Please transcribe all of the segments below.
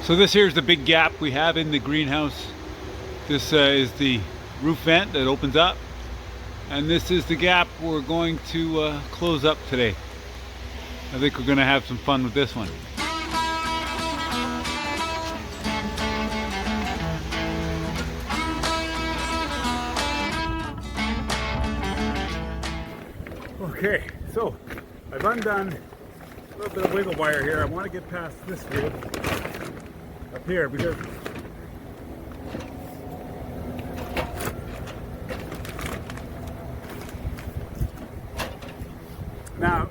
So this here's the big gap we have in the greenhouse. This is the roof vent that opens up, and this is the gap we're going to close up today. I think we're going to have some fun with this one. Okay, so I've undone a little bit of wiggle wire here. I want to get past this rib up here because now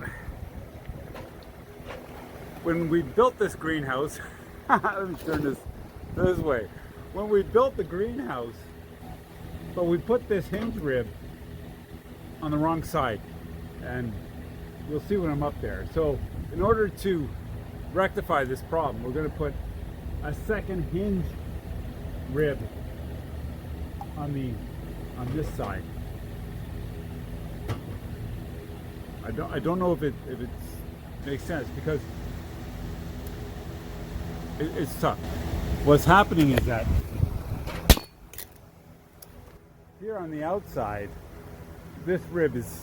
when we built this greenhouse, let me turn this way. When we built the greenhouse, but we put this hinge rib on the wrong side, and you'll see when I'm up there. So in order to rectify this problem, we're going to put a second hinge rib on this side. I don't know if it makes sense because it's tough. What's happening is that here on the outside, this rib is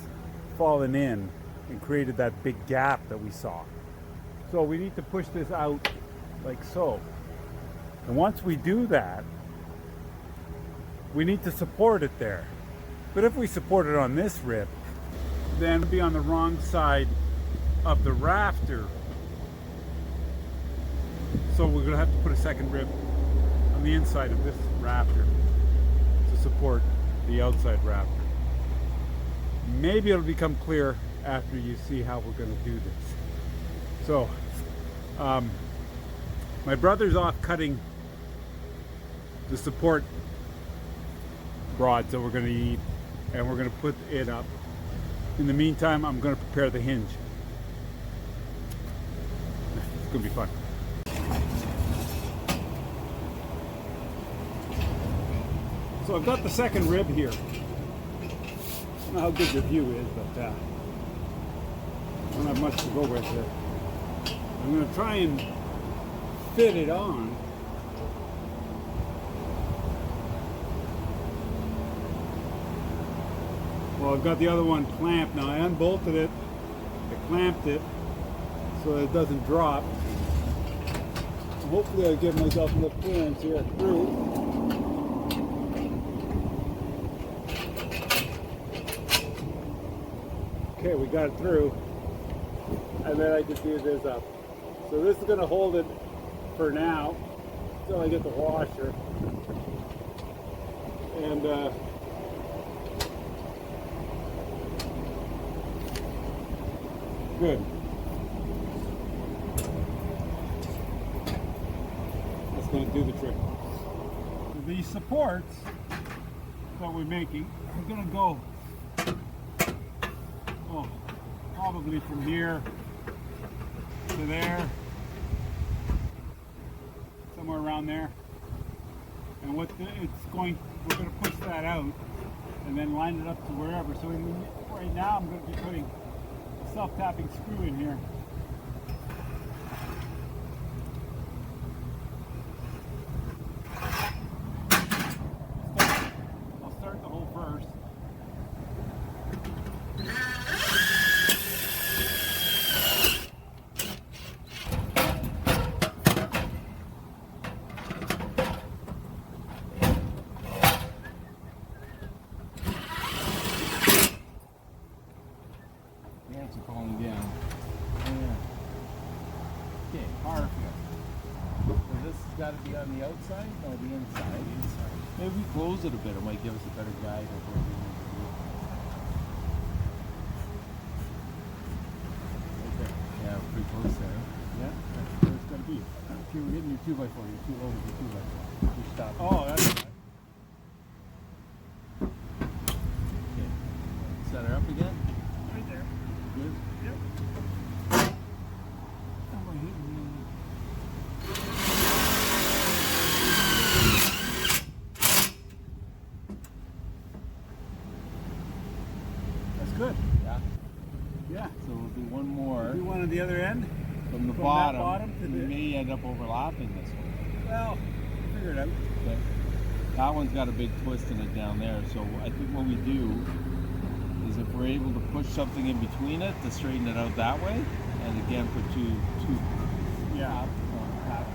fallen in and created that big gap that we saw. So we need to push this out like so. And once we do that, we need to support it there. But if we support it on this rib, then it'll be on the wrong side of the rafter. So we're gonna have to put a second rib on the inside of this rafter to support the outside rafter. Maybe it'll become clear after you see how we're going to do this. So, my brother's off cutting the support rods that we're going to need, and we're going to put it up. In the meantime, I'm going to prepare the hinge. It's going to be fun. So I've got the second rib here. I don't know how good the view is, but I don't have much to go with here. I'm going to try and fit it on. Well, I've got the other one clamped now. I unbolted it, I clamped it so that it doesn't drop. So hopefully I'll give myself enough clearance here through. Okay, we got it through, and then I can do this up. So this is going to hold it for now until I get the washer. And good. That's going to do the trick. These supports that we're making are going to go probably from here to there, somewhere around there. And we're going to push that out and then line it up to wherever. So right now I'm going to be putting a self-tapping screw in here. I'll start the hole first. It's falling down. Okay, perfect. So this has got to be on the outside? No, the inside. Maybe we close it a bit. It might give us a better guide of where we need to do it. Okay. Yeah, pretty close there. Yeah, that's where it's going to be. Okay, we're getting your 2x4. You're too low with your 2x4. You stop. Oh, that's right. Okay. Set her up again. Right there. Good. Yep. That's good. Yeah. Yeah. So we'll do one more. Do one on the other end. From the bottom, and we may end up overlapping this one. Well, figure it out. Okay. That one's got a big twist in it down there, so I think what we do is if we're able to push something in between it to straighten it out that way, and again put two Yeah. half.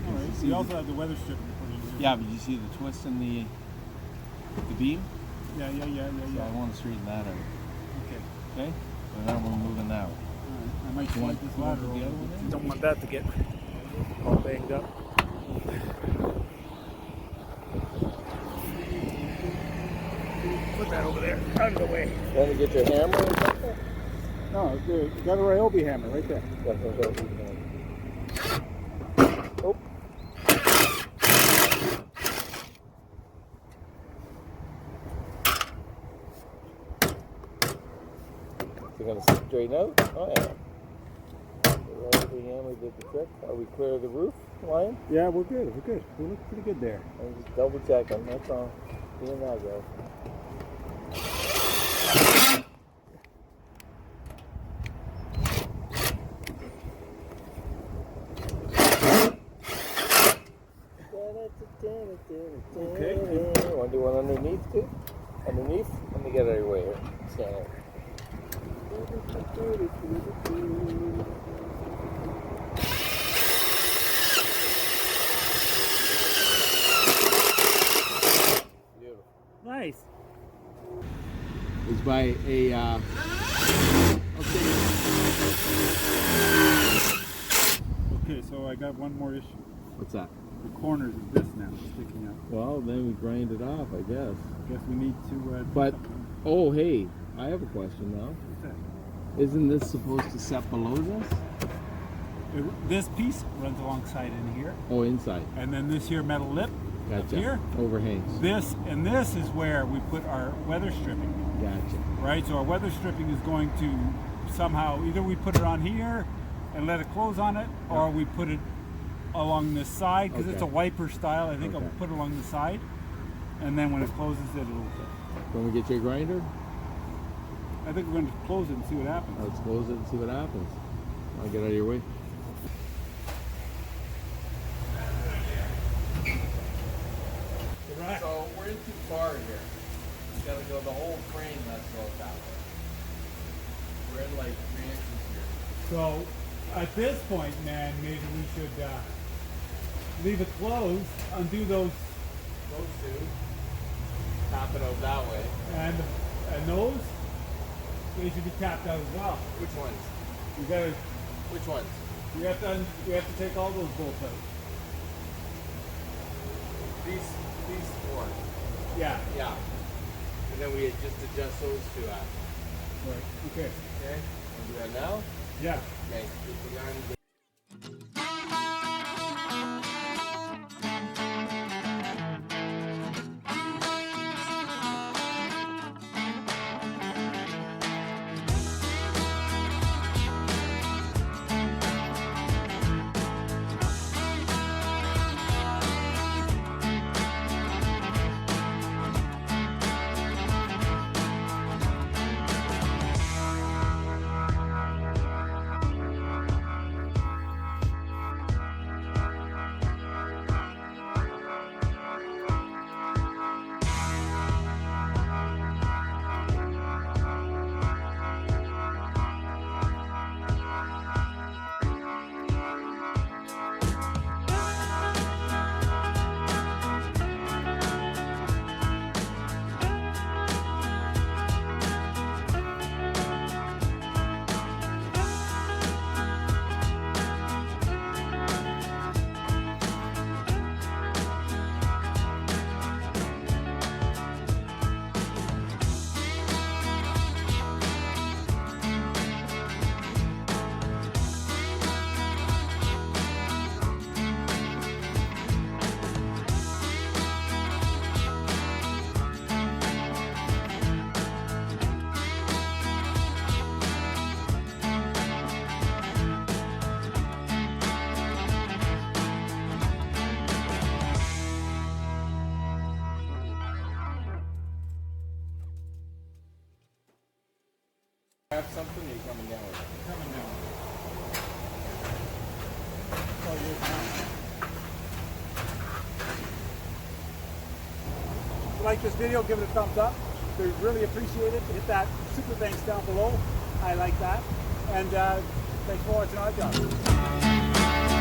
All right. We also have the weather strip to put in here. Yeah, but you see the twist in the beam? Yeah. So I want to straighten that out. Okay. Okay? And then we're moving that way. All right. I might want slide this to ladder put the over. other one in? Don't want that to get all banged up. Put that over there, out of the way. Want to get your hammer or something? No, you got a Ryobi hammer right there. Oh. You're going to straighten out? Oh, yeah. The Ryobi hammer did the trick. Are we clear of the roof line? Yeah, we're good. We look pretty good there. I'm just double checking, that's all. Being that guy. Okay. Want to do one underneath too? Underneath? Let me get it out of your way here. Stand there. Beautiful. Nice. It's by a Okay, so I got one more issue. what's that? The corners of this now sticking out. Well, then we grind it off, I guess. Guess we need to. Do But something. oh, hey, I have a question now. What's that? Isn't this supposed to set below this? This piece runs alongside in here, Oh, inside. and then this here metal lip up Gotcha. here. Overhangs. This is where we put our weather stripping, Gotcha. right? So our weather stripping is going to somehow either we put it on here and let it close on it, or we put it along this side because it's a Okay. wiper style. I think Okay. I'll put it along the side, and then when it closes, it'll. Can we get your grinder? I think we're going to close it and see what happens. Let's close it and see what happens. I'll get out of your way. Right. So we're in too far here. You gotta go the whole frame, let's go that way. We're in like 3 inches here. So at this point, man, maybe we should leave it closed, undo those, Those two. Tap it out that way. and those, they should be tapped out as well. Which ones? You gotta, Which ones? you have to take all those bolts out. These 4. Yeah. Yeah. And then we just adjust those two out. Right. Okay. Okay? Wanna do that now? Yeah. Okay. Keep the iron. Grab something, you're coming down with it. Coming down. Oh, you're fine. you like this video, give it a thumbs up. We really appreciate it. Hit that super thanks down below. I like that. And thanks for watching our job.